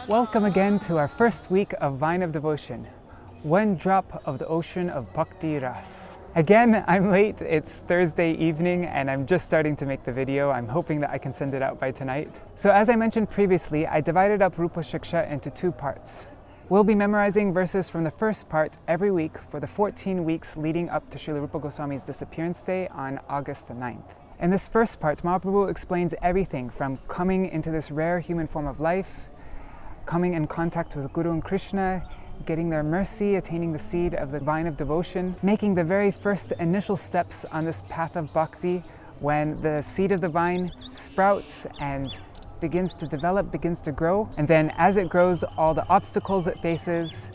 Welcome again to our first week of Vine of Devotion, one drop of the ocean of Bhakti Ras. Again, I'm late, it's Thursday evening and I'm just starting to make the video. I'm hoping that I can send it out by tonight. So as I mentioned previously, I divided up Rūpa-śikṣā into two parts. We'll be memorizing verses from the first part every week for the 14 weeks leading up to Srila Rupa Goswami's disappearance day on August 9th. In this first part, Mahāprabhu explains everything from coming into this rare human form of life, coming in contact with Guru and Krishna, getting their mercy, attaining the seed of the vine of devotion, making the very first initial steps on this path of bhakti when the seed of the vine sprouts and begins to develop, begins to grow. And then as it grows, all the obstacles it faces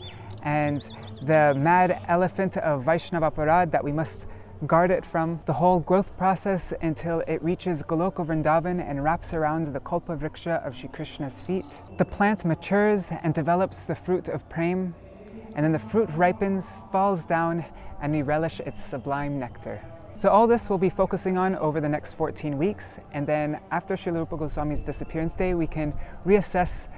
and the mad elephant of Vaishnava aparad that we must guard it from, the whole growth process until it reaches Goloka Vrindavan and wraps around the Kalpa Vriksha of Shri Krishna's feet. The plant matures and develops the fruit of prem, and then the fruit ripens, falls down, and we relish its sublime nectar. So all this we'll be focusing on over the next 14 weeks, and then after Srila Rupa Goswami's disappearance day, we can reassess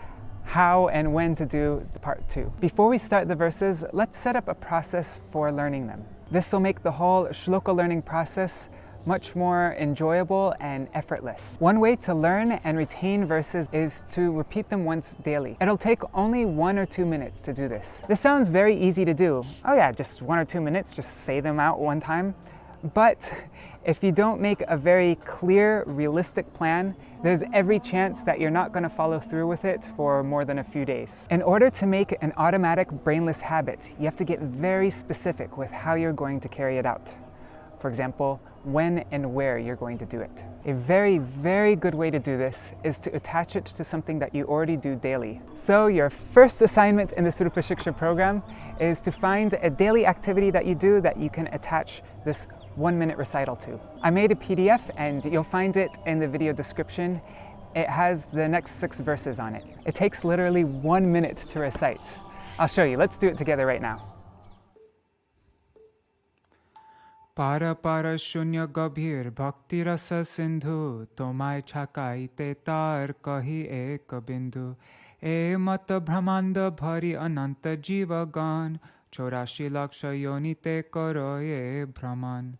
how and when to do part 2. Before we start the verses, let's set up a process for learning them. This will make the whole shloka learning process much more enjoyable and effortless. One way to learn and retain verses is to repeat them once daily. It'll take only 1 or 2 minutes to do this. This sounds very easy to do. Oh yeah, just 1 or 2 minutes, just say them out one time. But if you don't make a very clear, realistic plan, there's every chance that you're not going to follow through with it for more than a few days. In order to make an automatic brainless habit, you have to get very specific with how you're going to carry it out. For example, when and where you're going to do it. A very, very good way to do this is to attach it to something that you already do daily. So your first assignment in this Rūpa-śikṣā program is to find a daily activity that you do that you can attach this 1-minute recital to. I made a PDF and you'll find it in the video description. It has the next 6 verses on it. It takes literally 1 minute to recite. I'll show you. Let's do it together right now. PΑRΑPÁRA-ЩՈNYA GABHÍR BHAKTI-RASA-SINDHU TOMΑY CÀKHÀITE TAR KAHI ek BINDU E mata brahmanda bhari ananta jiva gan 84 laksha yonite karoye brahman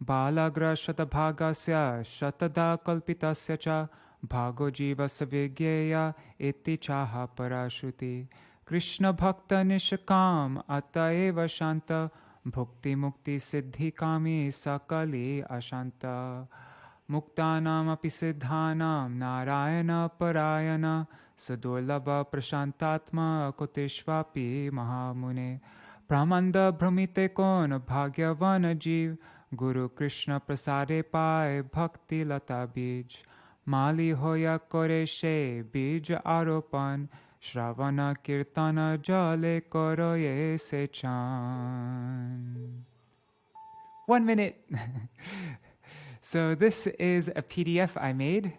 balagra shatabhagasya shatada kalpitasya cha bhago jiva savigyeya iti chaha parashruti Krishna bhakta nishkam ataeva shanta bhukti mukti siddhi kami sakali ashanta muktanam api siddhanam narayana parayana Sadurlabha prashantatma koteshvapi mahamune Brahmanda brahmite kon bhagyavana jiv Guru Krishna prasade paye bhakti lata bij Mali hoya kore she bij aropan Shravana kirtana jale koroye sechan. 1 minute. So this is a PDF I made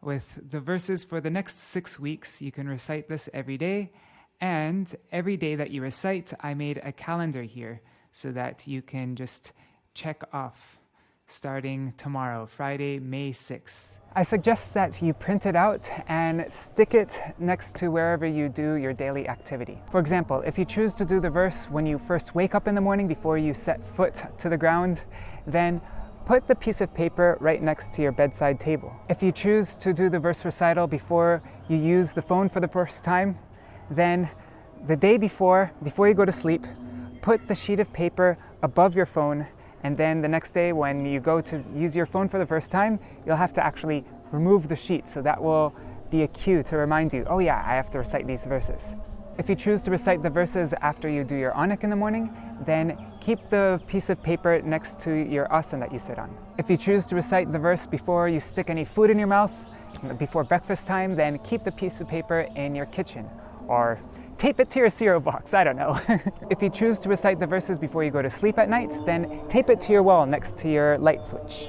with the verses for the next 6 weeks. You can recite this every day, and every day that you recite, I made a calendar here so that you can just check off starting tomorrow, Friday, May 6th. I suggest that you print it out and stick it next to wherever you do your daily activity. For example, if you choose to do the verse when you first wake up in the morning before you set foot to the ground, then put the piece of paper right next to your bedside table. If you choose to do the verse recital before you use the phone for the first time, then the day before you go to sleep, put the sheet of paper above your phone, and then the next day when you go to use your phone for the first time, you'll have to actually remove the sheet, so that will be a cue to remind you, oh yeah, I have to recite these verses. If you choose to recite the verses after you do your anak in the morning, then keep the piece of paper next to your asana that you sit on. If you choose to recite the verse before you stick any food in your mouth, before breakfast time, then keep the piece of paper in your kitchen, or tape it to your cereal box, I don't know. If you choose to recite the verses before you go to sleep at night, then tape it to your wall next to your light switch.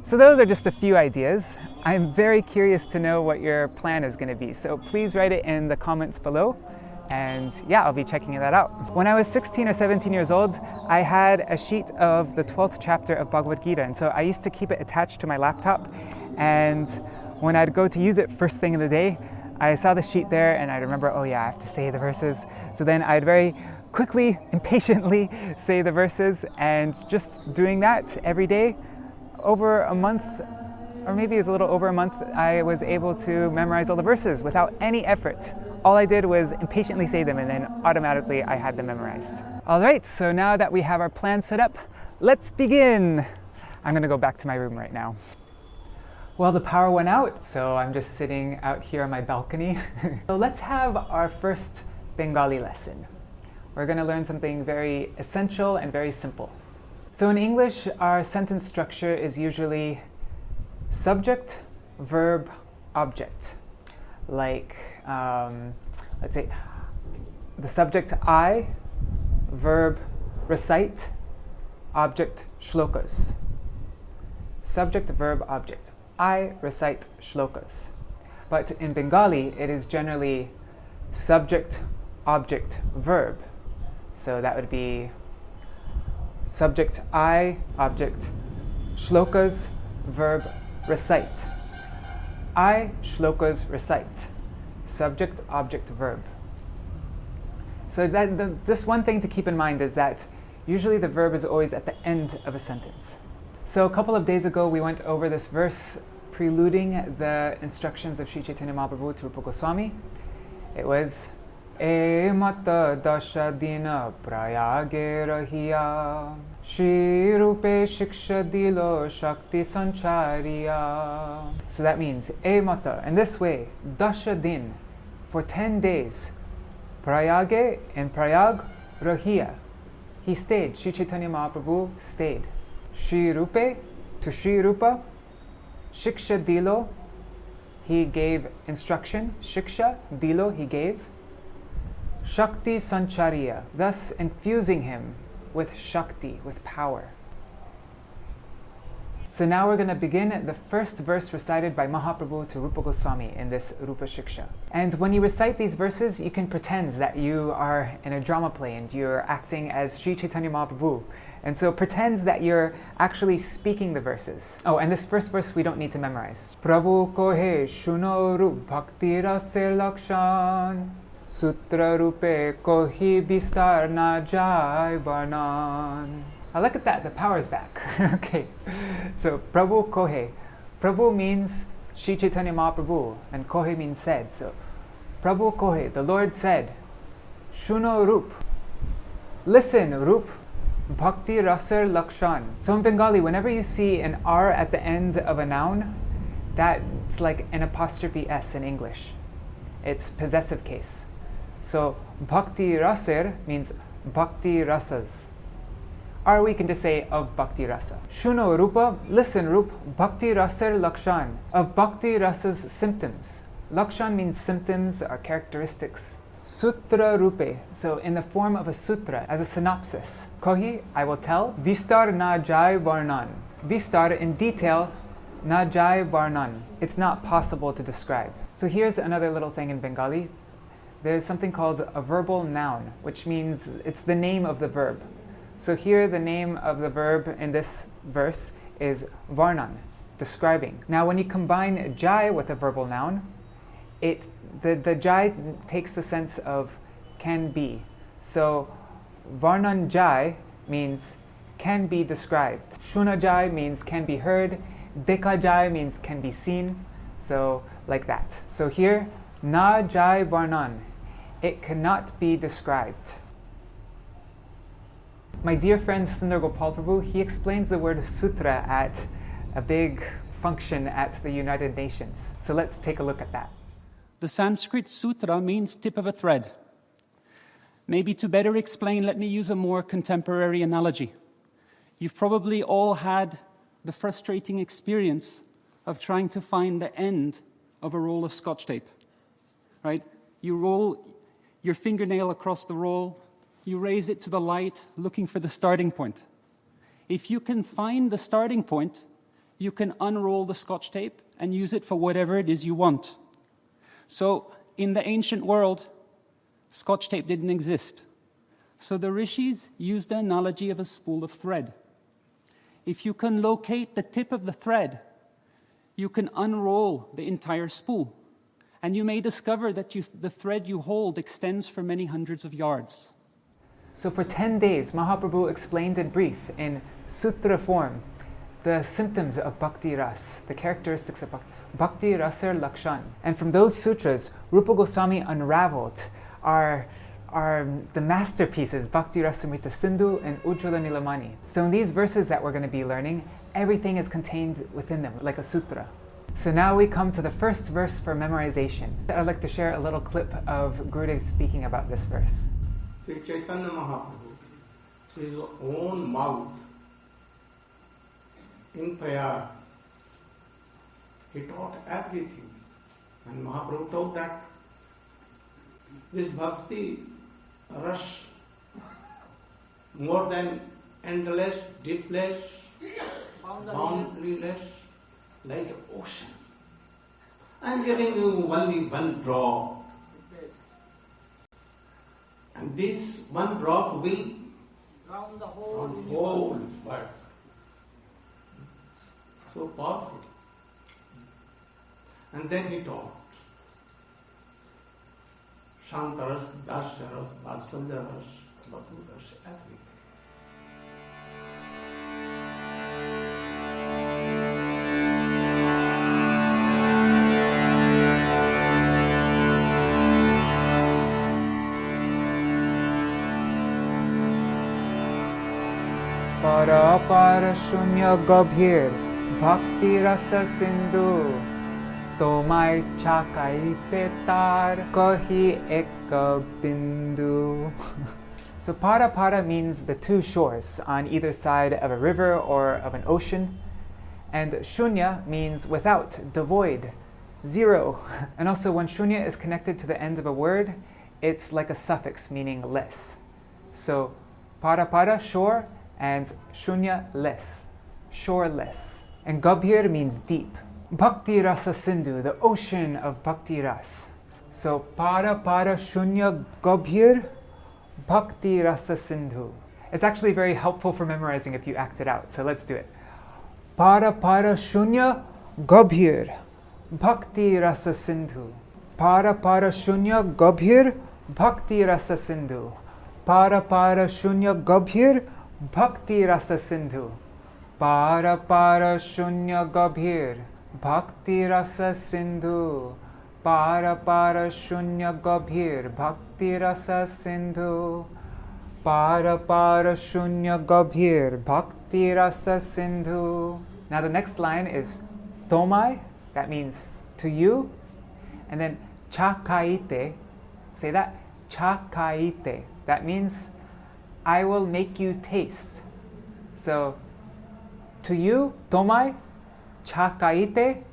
So those are just a few ideas. I'm very curious to know what your plan is going to be, so please write it in the comments below. And yeah, I'll be checking that out. When I was 16 or 17 years old, I had a sheet of the 12th chapter of Bhagavad Gita, and so I used to keep it attached to my laptop, and when I'd go to use it first thing in the day, I saw the sheet there and I remember, oh yeah, I have to say the verses. So then I'd very quickly, impatiently say the verses, and just doing that every day, over a month, or maybe it was a little over a month, I was able to memorize all the verses without any effort. All I did was impatiently say them, and then automatically I had them memorized. All right, so now that we have our plan set up, let's begin. I'm gonna go back to my room right now. Well, the power went out, so I'm just sitting out here on my balcony. So let's have our first Bengali lesson. We're gonna learn something very essential and very simple. So in English, our sentence structure is usually subject, verb, object. Like, let's say, the subject I, verb recite, object shlokas. Subject, verb, object. I recite shlokas. But in Bengali, it is generally subject, object, verb. So that would be subject I, object shlokas, verb recite. I shlokas recite. Subject, object, verb. So just one thing to keep in mind is that usually the verb is always at the end of a sentence. So a couple of days ago we went over this verse preluding the instructions of Śrī Caitanya-caritāmṛta to Rupa Goswami. It was E mata dasha dina prayage rahiya Shri Rūpa-śikṣā dilo shakti sancariya. So that means E mata, in this way, dasha din, for 10 days, prayage, in Prayag, rahiya, he stayed, Śrī Caitanya-Mahāprabhu stayed. Shri Rūpa, to Shri Rupa, Shiksha dilo, he gave instruction, Shiksha dilo, he gave, Shakti sancariya, thus infusing him with Shakti, with power. So now we're going to begin the first verse recited by Mahāprabhu to Rupa Goswami in this Rūpa-śikṣā. And when you recite these verses, you can pretend that you are in a drama play and you're acting as Śrī Caitanya-Mahāprabhu. And so pretend that you're actually speaking the verses. Oh, and this first verse we don't need to memorize. Prabhu kohe shuno rup bhakti-rasa-lakshan Sūtra rupe kohi bistar na jai banan. Look at that, the power's back. Okay, so Prabhu kohe. Prabhu means Śrī Caitanya-Mahāprabhu, and kohe means said. So Prabhu kohe, the Lord said, Shuno rup, listen rup, bhakti-rasa-lakshan. So in Bengali, whenever you see an R at the end of a noun, that's like an apostrophe S in English. It's possessive case. So bhakti-rasir means bhakti-rasas. Or we can just say of bhakti-rasa. Shuno rupa, listen rup, bhakti-rasar-lakshan, of bhakti-rasa's symptoms. Lakshan means symptoms or characteristics. Sūtra rupe, so in the form of a sutra, as a synopsis. Kohi, I will tell. Vistar na jai varnan. Vistar, in detail, na jai varnan. It's not possible to describe. So here's another little thing in Bengali. There's something called a verbal noun, which means it's the name of the verb. So here the name of the verb in this verse is varnan, describing. Now when you combine jai with a verbal noun, the jai takes the sense of can be. So varnan jai means can be described. Shuna jai means can be heard. Dekha jai means can be seen. So like that. So here, na jai varnan, it cannot be described. My dear friend Sundar Gopal, he explains the word sutra at a big function at the United Nations. So let's take a look at that. The Sanskrit sutra means tip of a thread. Maybe to better explain, let me use a more contemporary analogy. You've probably all had the frustrating experience of trying to find the end of a roll of Scotch tape, right? You your fingernail across the roll, you raise it to the light, looking for the starting point. If you can find the starting point, you can unroll the Scotch tape and use it for whatever it is you want. So, in the ancient world, Scotch tape didn't exist. So the rishis used the analogy of a spool of thread. If you can locate the tip of the thread, you can unroll the entire spool. And you may discover that the thread you hold extends for many hundreds of yards. So for 10 days, Mahāprabhu explained in brief, in sūtra form, the symptoms of bhakti ras, the characteristics of bhakti rasa lakshan. And from those sutras, Rupa Goswami unraveled are the masterpieces, Bhakti-Rasamrita Sindhu and Ujjvala Nilamani. So in these verses that we're going to be learning, everything is contained within them, like a sutra. So now we come to the first verse for memorization. I'd like to share a little clip of Gurudeva speaking about this verse. Śrī Caitanya Mahāprabhu, his own mouth, in prayer, he taught everything. And Mahaprabhu told that this bhakti rush, more than endless, deepless, boundaryless, like an ocean. I am giving you only one drop. And this one drop will drown the whole world. So powerful. And then he taught Shantaras, Dasyaras, Vatsalyaras, Madhuras, everything. PārāPārA-ЩØNYA GABHÍR BHAKTI-RASA-SINDHU TOMÂY CÀKHÀITE KAHI BINDU. So Pārāpāra means the two shores on either side of a river or of an ocean, and Shunya means without, devoid, zero. And also when Shunya is connected to the end of a word, it's like a suffix meaning less. So Pārāpāra, shore, and Shunya, less, shoreless. And GABHÍR means deep. Bhakti-Rasa-Sindhu, the ocean of Bhakti Ras. So Pārāpārā-Shunya GABHÍR Bhakti-Rasa-Sindhu. It's actually very helpful for memorizing if you act it out, so let's do it. Pārāpārā-Shunya GABHÍR Bhakti-Rasa-Sindhu. Pārāpārā-Shunya GABHÍR Bhakti-Rasa-Sindhu. Pārāpārā-Shunya GABHÍR Bhakti-Rasa-Sindhu. Pārāpārā-Shunya GABHÍR Bhakti-Rasa-Sindhu. Pārāpārā-Shunya GABHÍR Bhakti-Rasa-Sindhu. Pārāpārā-Shunya GABHÍR Bhakti-Rasa-Sindhu. Now the next line is TOMÂY, that means to you, and then CΑKHÀITE, say that, CAKHÀITE, that means I will make you taste. So to you, TOMÂY, CAKHÀITE,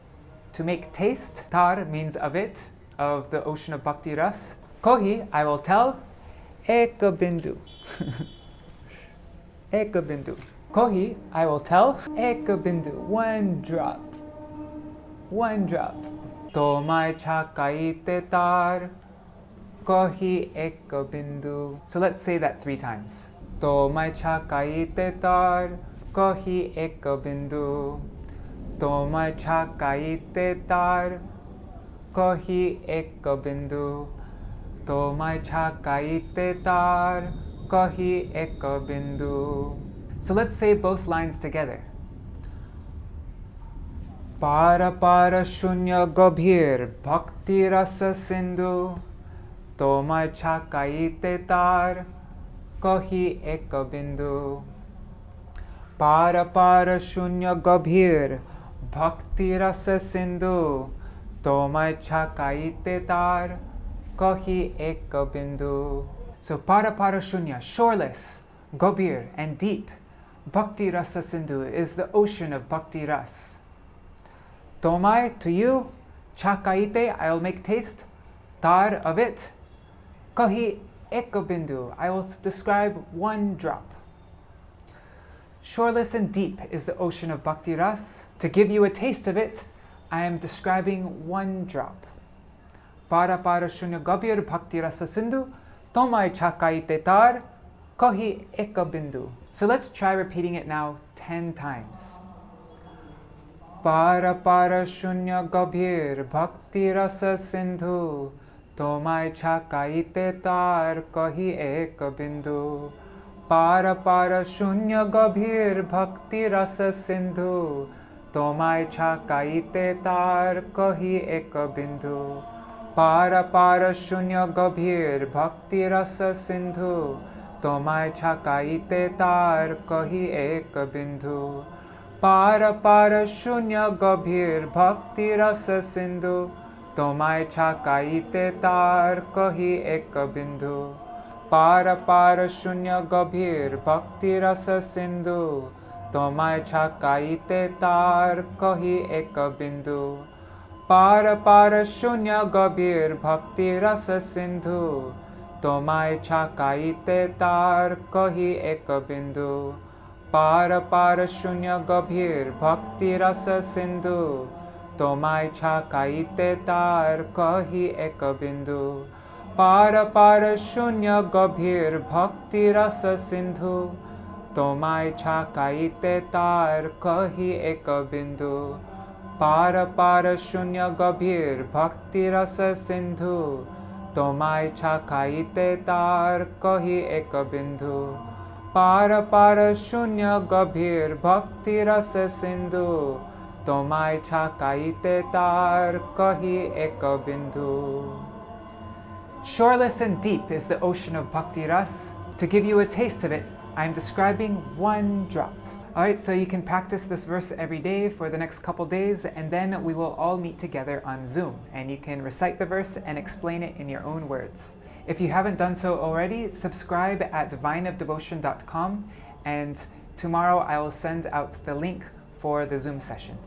to make taste. Tar means of it, of the ocean of Bhakti Ras. KAHI, I will tell. Eka BINDU. Eka BINDU. KAHI, I will tell. Eka BINDU. One drop. One drop. TOMÂY CAKHÀITE tar. KAHI eka BINDU. So let's say that 3 times. TOMÂY CAKHÀITE tar. KAHI eka BINDU. TOMÂY CAKHÀITE tar. KAHI eka BINDU. TOMÂY CAKHÀITE tar. KAHI eka BINDU. So let's say both lines together. Pārāpārā-Shunya GABHÍR Bhakti-Rasa-Sindhu. TOMÂY CAKHÀITE tar. KAHI eka BINDU. Pārāpārā-Shunya GABHÍR Bhakti-Rasa-Sindhu. TOMÂY CAKHÀITE tar. KAHI eka BINDU. So Pārāpārā-Shunya, shoreless, GABHÍR, and deep. Bhakti-Rasa-Sindhu is the ocean of Bhakti Ras. TOMÂY, to you. CAKHÀITE, I will make taste. Tar, of it. Kahi eka bindu. I will describe one drop. Shoreless and deep is the ocean of bhakti ras. To give you a taste of it, I am describing one drop. PΑΡΑΠΑΡΑ-ЩՈΥΝYA GABHÍR BHAKTI-RASA-SINDHU TOMΑY CÀKHÀITE TAR KAHI eka bindu. So let's try repeating it now 10 times. PΑRΑΠΑRΑ-ЩΟΥΝYA GABHÍR BHAKTI-RASA-SINDHU TOMΑY CÀKHÀITE TAR KAHI eka bindu. PARAPARA-ЩΟΥNYA GABHÍR BHAKTI-RASA-SINDHU TOMAY CÀKHÀITE TAR KAHI eka bindu. PARAPARA-ЩΟΥNYA GABHÍR BHAKTI-RASA-SINDHU TOMAY CÀKHÀITE TAR KAHI eka bindu. PARAPARA-ЩOΥNYA GABHÍR BHAKTI-RASA-SINDHU TOMAY CÀKHÀITE TAR KAHI eka bindu. PARAPARA-ЩOΥNYA GABHÍR BHAKTI-RASA-SINDHU TOMAY CÀKHÀITE TAR KAHI eka bindu. PARAPARA-ЩOΥNYA GABHÍR BHAKTI-RASA-SINDHU TOMAY CÀKHÀITE TAR KAHI eka bindu. PARAPARA-ЩOΥNYA GABHÍR BHAKTI-RASA-SINDHU TOMAY CÀKHÀITE TAR KAHI eka bindu. PARAPARA-ЩOΥNYA GABHÍR BHAKTI-RASA-SINDHU TOMAY CÀKHÀITE TAR KAHI eka bindu. PARAPARA-ЩOΥNYA GABHÍR BHAKTI-RASA-SINDHU TOMAY CÀKHÀITE TAR KAHI eka bindu. PARAPARA-ЩOΥNYA GABHÍR BHAKTI-RASA-SINDHU TOMAY CÀKHÀITE TAR KAHI eka bindu. Shoreless and deep is the ocean of bhakti ras. To give you a taste of it, I am describing one drop. Alright, so you can practice this verse every day for the next couple days, and then we will all meet together on Zoom, and you can recite the verse and explain it in your own words. If you haven't done so already, subscribe at vineofdevotion.com, and tomorrow I will send out the link for the Zoom session.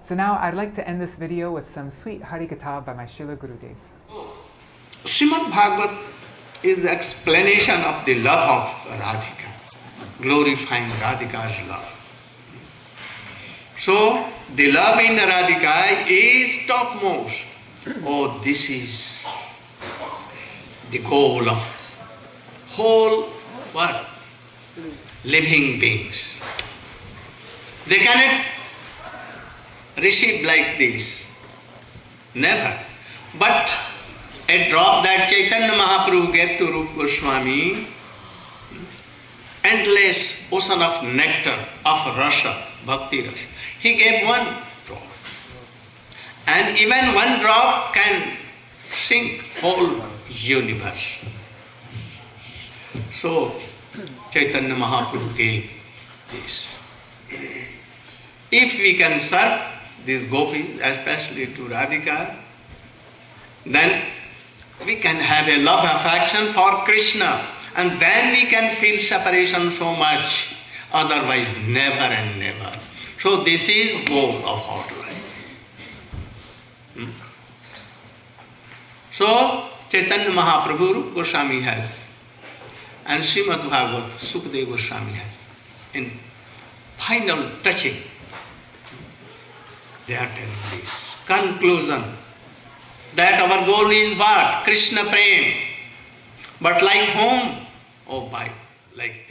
So now I'd like to end this video with some sweet Harikatha by my Srila Gurudeva. Srimad Bhagavad is explanation of the love of Radhika, glorifying Radhika's love. So, the love in Radhika is topmost. Oh, this is the goal of whole world, living beings. They cannot receive like this, never. But a drop that Chaitanya Mahaprabhu gave to Rupa Goswami, endless ocean of nectar, of rasa, bhakti rasa. He gave one drop. And even one drop can sink whole universe. So, Chaitanya Mahaprabhu gave this. If we can serve these gopis, especially to Radhika, then we can have a love affection for Krishna, and then we can feel separation so much, otherwise never and never. So this is goal of our life. So Chaitanya Mahaprabhu Rupa Goswami has, and Srimad Bhagavad Sukadeva Goswami has, in final touching, they are telling this conclusion, that our goal is what? Krishna Prem. But like whom? Oh, by like